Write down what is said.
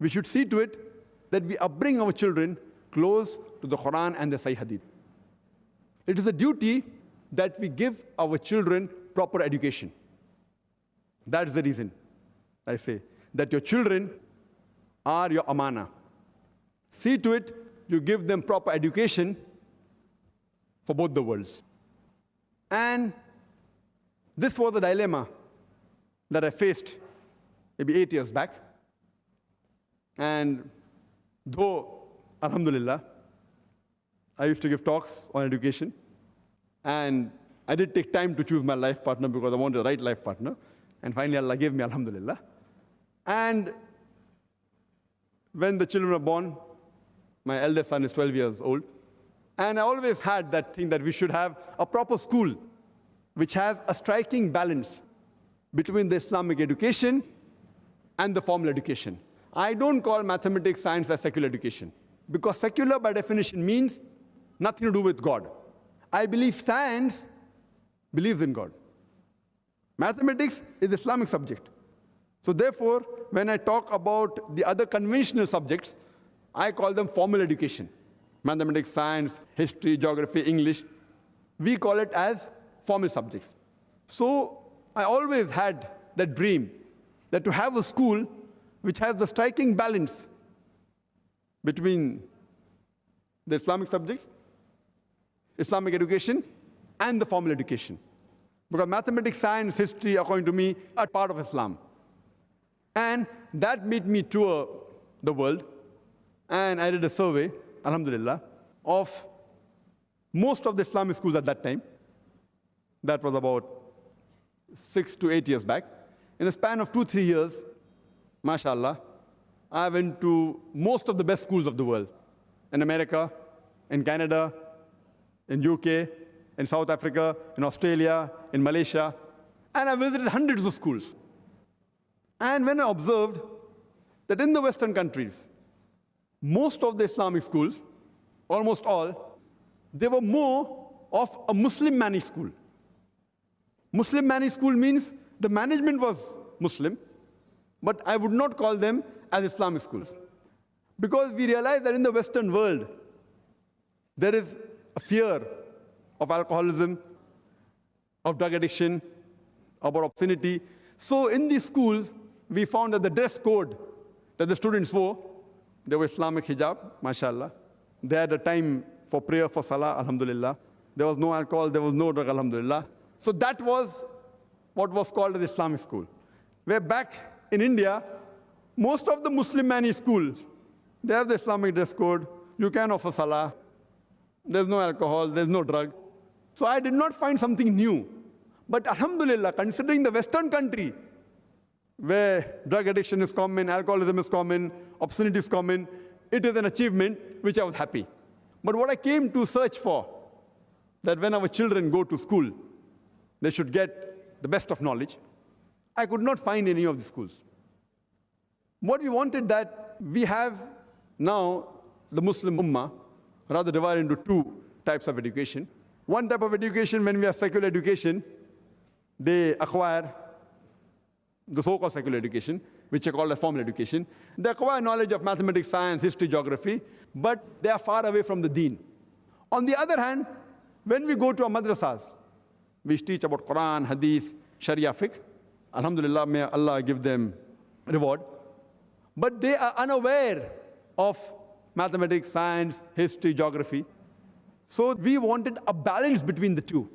we should see to it that we upbring our children close to the Quran and the Sahih Hadith. It is a duty that we give our children proper education. That is the reason I say that your children are your amana. See to it you give them proper education for both the worlds. And this was the dilemma that I faced maybe 8 years back. And though, alhamdulillah, I used to give talks on education, and I did take time to choose my life partner because I wanted the right life partner. And finally, Allah gave me, alhamdulillah. And when the children were born, my eldest son is 12 years old, and I always had that thing that we should have a proper school which has a striking balance between the Islamic education and the formal education. I don't call mathematics, science as secular education, because secular by definition means nothing to do with God. I believe science believes in God. Mathematics is Islamic subject. So therefore, when I talk about the other conventional subjects, I call them formal education. Mathematics, science, history, geography, English, we call it as formal subjects. So I always had that dream that to have a school which has the striking balance between the Islamic subjects, Islamic education, and the formal education. Because mathematics, science, history, according to me, are part of Islam. And that made me tour the world, and I did a survey, alhamdulillah, of most of the Islamic schools at that time. That was about 6 to 8 years back. In a span of 2-3 years, mashallah, I went to most of the best schools of the world. In America, in Canada, in UK, in South Africa, in Australia, in Malaysia, and I visited hundreds of schools. And when I observed that in the Western countries, most of the Islamic schools, almost all, they were more of a Muslim-managed school. Muslim-managed school means the management was Muslim, but I would not call them as Islamic schools. Because we realize that in the Western world, there is a fear of alcoholism, of drug addiction, about obscenity. So in these schools, we found that the dress code that the students wore, they were Islamic hijab, mashallah. They had a time for prayer, for salah, alhamdulillah. There was no alcohol, there was no drug, alhamdulillah. So that was what was called the Islamic school. Where back in India, most of the Muslim-managed schools, they have the Islamic dress code. You can offer salah. There's no alcohol, there's no drug. So I did not find something new. But alhamdulillah, considering the Western country, where drug addiction is common, alcoholism is common, obscenity is common, it is an achievement which I was happy. But what I came to search for, that when our children go to school, they should get the best of knowledge, I could not find any of the schools. What we wanted that we have now the Muslim Ummah, rather divided into two types of education. One type of education, when we have secular education, they acquire the so-called secular education, which are called as formal education. They acquire knowledge of mathematics, science, history, geography, but they are far away from the deen. On the other hand, when we go to our madrasas, we teach about Quran, Hadith, Sharia, fiqh. Alhamdulillah, may Allah give them reward. But they are unaware of mathematics, science, history, geography. So we wanted a balance between the two.